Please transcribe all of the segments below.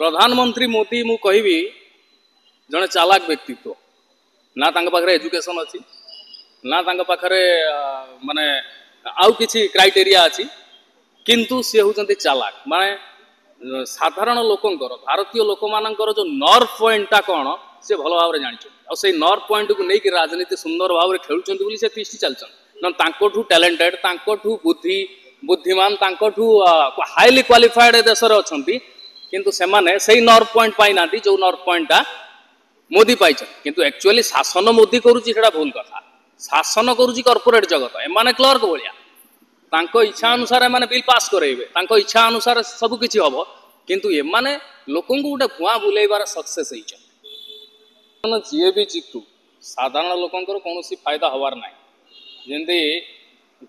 प्रधानमंत्री मोदी मु कहबी जड़े चालाक व्यक्तित्व ना पाखरे एजुकेशन अच्छी ना पाखरे माने आउ किछि क्राइटेरिया अच्छी किंतु सी होती चालाक माने साधारण लोकंकर भारतीय लोक मानकर जो नर्व पॉइंटा कौन से भल भाव जानी और से नर्व पॉइंट को लेकिन राजनीति सुंदर भाव खेलुंट से तीष्टि चलती टैलेंटेड बुद्धि बुद्धिमान हाईली क्वालिफाइड देश अच्छा किंतु सेमाने से नर्व पॉइंट पाई ना जो नर्व पॉइंटा मोदी पाई किंतु एक्चुअली शासन मोदी करुच्ची भूल कथा शासन करुच्ची कॉर्पोरेट जगत एमाने क्लर्क भाया इच्छा अनुसार एमाने बिल पास करेबे इच्छा अनुसार सब किछि हबो किंतु एमाने लोकन को गोटे भुआ बुलेबार सक्सेस होइछ जीए भी जितु साधारण लोकंकर कौन फायदा हबार ना जमी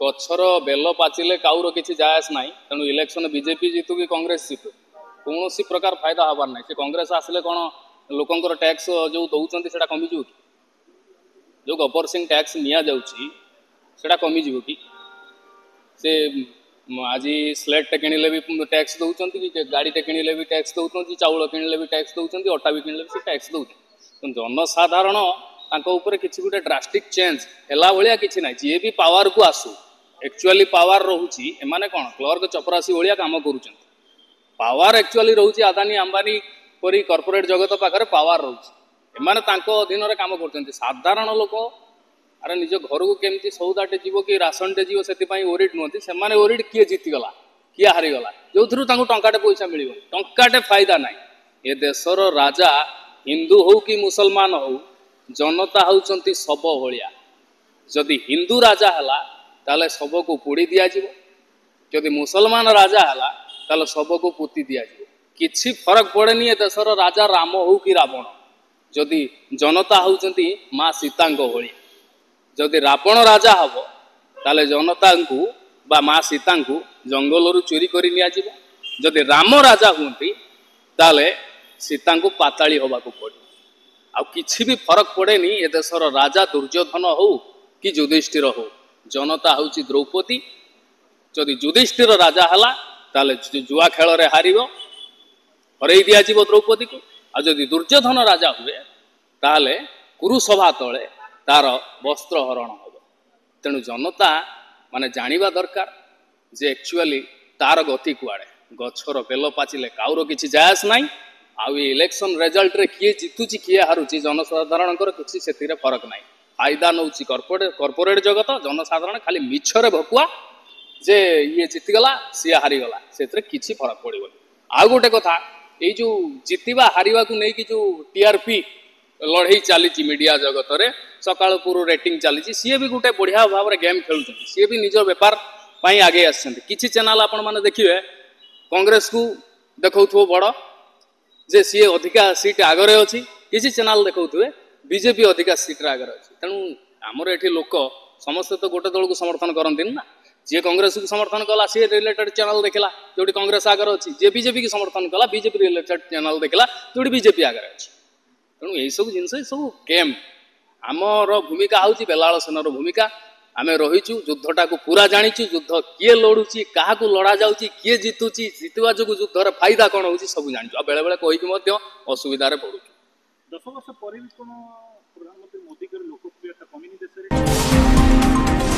गछर बेल पाचिले काउर किसी जायस ना तेणु इलेक्शन बीजेपी जीतु कि कांग्रेस जीतु कौन प्रकार फायदा हबार ना से कांग्रेस आसिले कौन लोकंकर टैक्स जो दौरान से कमिज कि जो गब्बर सिंह टैक्स निया जाउची सेटा कमिज कि से आज स्लेट टे किणिले भी टैक्स दौरान कि गाड़ी टे किणिले भी टैक्स दौरान चाउल किणिले भी टैक्स दौरान अटा भी किणिले भी टैक्स दौरान जनसाधारण किसी गोटे ड्रास्टिक चेंज है भाया कि ना जी भी पावर को आसू एक्चुअली पावर रोचे एमाने कौन क्लर्क चपरासी भाया काम कर पावर एक्चुअली रोचे आदानी अंबानी परी कॉर्पोरेट जगत पाखे पावर रोचे एमाने अधीन काम कर साधारण लोक अरे निज घर को केमती सौदाटे जीव कि राशनटे जीव से ओरिड नुहति से ओरिड किए जीतीगला किए हारीगला जो थ्रु टंकाटे पैसा मिल टंकाटे फायदा ना ये देशर राजा हिंदू हो कि मुसलमान हो जनता होउचंती शब भलिया जदि हिंदू राजा हला ताले शब को पोड़ी दिया जिवो जदि मुसलमान राजा हला ताले शब को पोती दिया जिवो किछि फरक पड़ेनी ए देशर राजा राम हो कि रावण जदि जनता होउचंती माँ सीता भलिया जदि रावण राजा हबो ताले जनता को बा माँ सीता को जंगल रु चोरी करि निया जिवो जदि राम राजा हुंती ताले सीता को पाताली होबा को पड़े आ किछि भी फरक पड़ेनी ए देशर राजा दुर्योधन हो कि युधिष्ठिर हो जनता हूँ द्रौपदी जदि युधिष्ठिर राजा हला ताले जुआ खेल रे हारिबो हरई दिया जीवो द्रौपदी को आ जदि दुर्योधन राजा हुए ताले कुरुसभा तले तार वस्त्र हरण हम तेणु जनता माने जानिबा दरकार जे एक्चुअली तार गति कुआड़े गछर बेल पाचिले काउर किछि जायस नाई आउ इलेक्शन रिजल्ट रे किए जीतुची किए हारुची जनसाधारण किसी से फरक ना फायदा नौ कॉर्पोरेट जगत जनसाधारण खाली मिछरे भकुआ जे ये जीतीगला सी हारीगला से किसी फरक पड़े आउ गोटे कथा ये जो जीतवा हारिबा को नहीं कि जो टीआरपी लड़ई चली मीडिया जगत रे सकाळ पूर्व रेटिंग चली सी भी गोटे बढ़िया भाव में गेम खेलुं सी भी निज बेपार आगे आसी चैनल आपण मैंने देखिए कांग्रेस को देखो बड़ जे सी अधिका सीट आगरे अच्छी किसी चैनल देखुए बीजेपी अधिका सीट आगरे अच्छी तेणु आमर ये लोक समस्ते तो गोटे दल को समर्थन करती ना जी कांग्रेस को समर्थन कला सी रिलेटेड चैनल देखला जो कांग्रेस आगे अच्छी जी बीजेपी की समर्थन कला बीजेपी रिलेटेड चैनल देखला जो बीजेपी आगे अच्छी तेणु यही सब जिन सब गेम आमर भूमिका हूँ बेलाल सेनार भूमिका आम रहीचु युद्धटा को पूरा जानीचु युद्ध किए लड़ुची क्या लड़ा जाऊँगी किए जीतुची जीतवा जो युद्धर फायदा कौन हो सब जानी आ बेले बेले कहीकि असुविधार पड़ू 10 वर्ष पर भी प्रधानमंत्री मोदी लोकप्रियता कमी देश